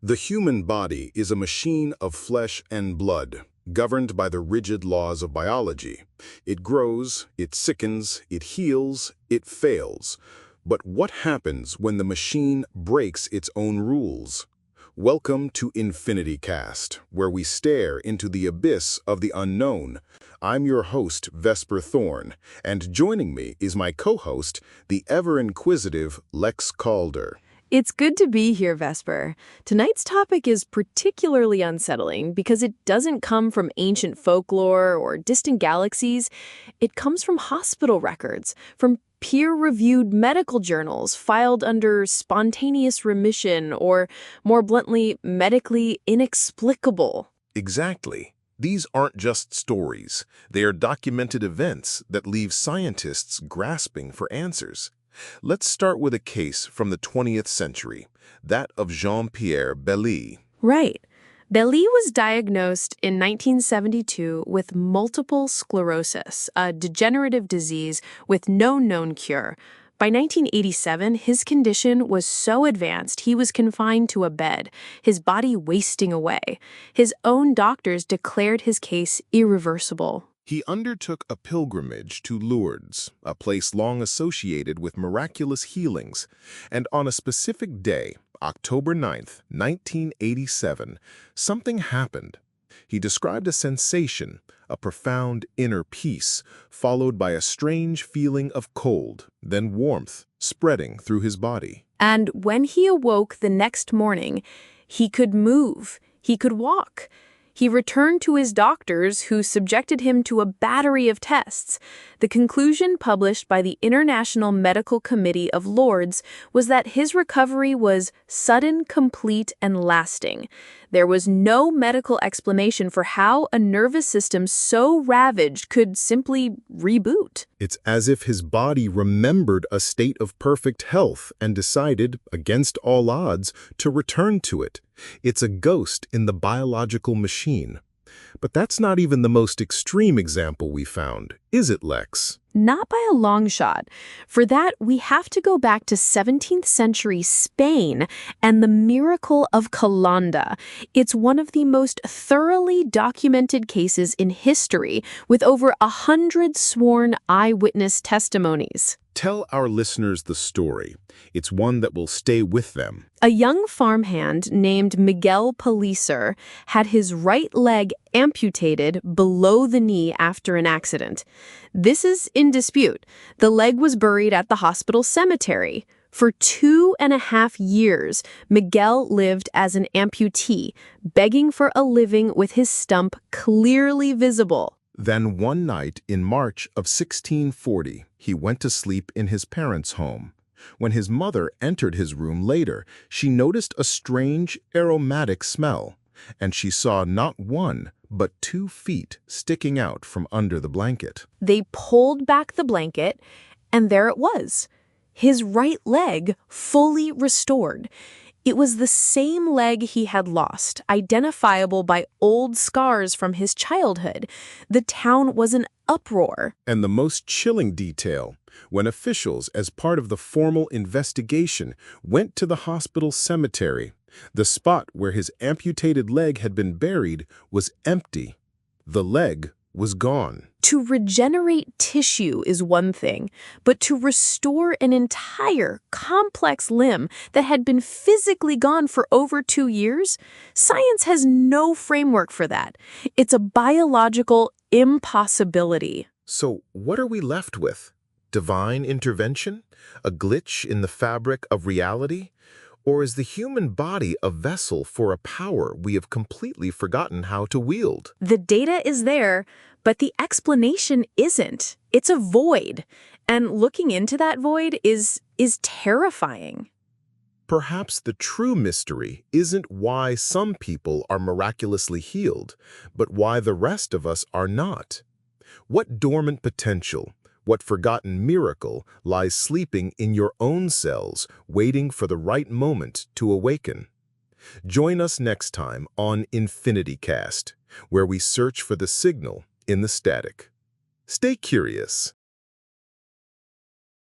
The human body is a machine of flesh and blood, governed by the rigid laws of biology. It grows, it sickens, it heals, it fails. But what happens when the machine breaks its own rules? Welcome to EnfinityCast, where we stare into the abyss of the unknown. I'm your host, Vesper Thorne, and joining me is my co-host, the ever-inquisitive Lex Calder. It's good to be here, Vesper. Tonight's topic is particularly unsettling because it doesn't come from ancient folklore or distant galaxies. It comes from hospital records, from peer-reviewed medical journals filed under spontaneous remission or, more bluntly, medically inexplicable. Exactly. These aren't just stories. They are documented events that leave scientists grasping for answers. Let's start with a case from the 20th century, that of Jean-Pierre Belli. Right. Belli was diagnosed in 1972 with multiple sclerosis, a degenerative disease with no known cure. By 1987, his condition was so advanced he was confined to a bed, his body wasting away. His own doctors declared his case irreversible. He undertook a pilgrimage to Lourdes, a place long associated with miraculous healings, and on a specific day, October 9th, 1987, something happened. He described a sensation, a profound inner peace, followed by a strange feeling of cold, then warmth, spreading through his body. And when he awoke the next morning, he could move, he could walk. He returned to his doctors, who subjected him to a battery of tests. The conclusion published by the International Medical Committee of Lourdes was that his recovery was sudden, complete, and lasting. There was no medical explanation for how a nervous system so ravaged could simply reboot. It's as if his body remembered a state of perfect health and decided, against all odds, to return to it. It's a ghost in the biological machine. But that's not even the most extreme example we found, is it, Lex? Not by a long shot. For that, we have to go back to 17th century Spain and the miracle of Calder. It's one of the most thoroughly documented cases in history, with over 100 sworn eyewitness testimonies. Tell our listeners the story. It's one that will stay with them. A young farmhand named Miguel Pellicer had his right leg amputated below the knee after an accident. This is in dispute. The leg was buried at the hospital cemetery. For 2.5 years, Miguel lived as an amputee, begging for a living with his stump clearly visible. Then one night in March of 1640, he went to sleep in his parents' home. When his mother entered his room later, she noticed a strange, aromatic smell, and she saw not one, but 2 feet sticking out from under the blanket. They pulled back the blanket, and there it was, his right leg fully restored. It was the same leg he had lost, identifiable by old scars from his childhood. The town was in uproar. And the most chilling detail, when officials, as part of the formal investigation, went to the hospital cemetery, the spot where his amputated leg had been buried was empty. The leg was gone. To regenerate tissue is one thing, but to restore an entire, complex limb that had been physically gone for over 2 years, science has no framework for that. It's a biological impossibility. So what are we left with? Divine intervention? A glitch in the fabric of reality? Or is the human body a vessel for a power we have completely forgotten how to wield? The data is there, but the explanation isn't. It's a void. And looking into that void is terrifying. Perhaps the true mystery isn't why some people are miraculously healed, but why the rest of us are not. What dormant potential, what forgotten miracle lies sleeping in your own cells, waiting for the right moment to awaken? Join us next time on EnfinityCast, where we search for the signal in the static. Stay curious.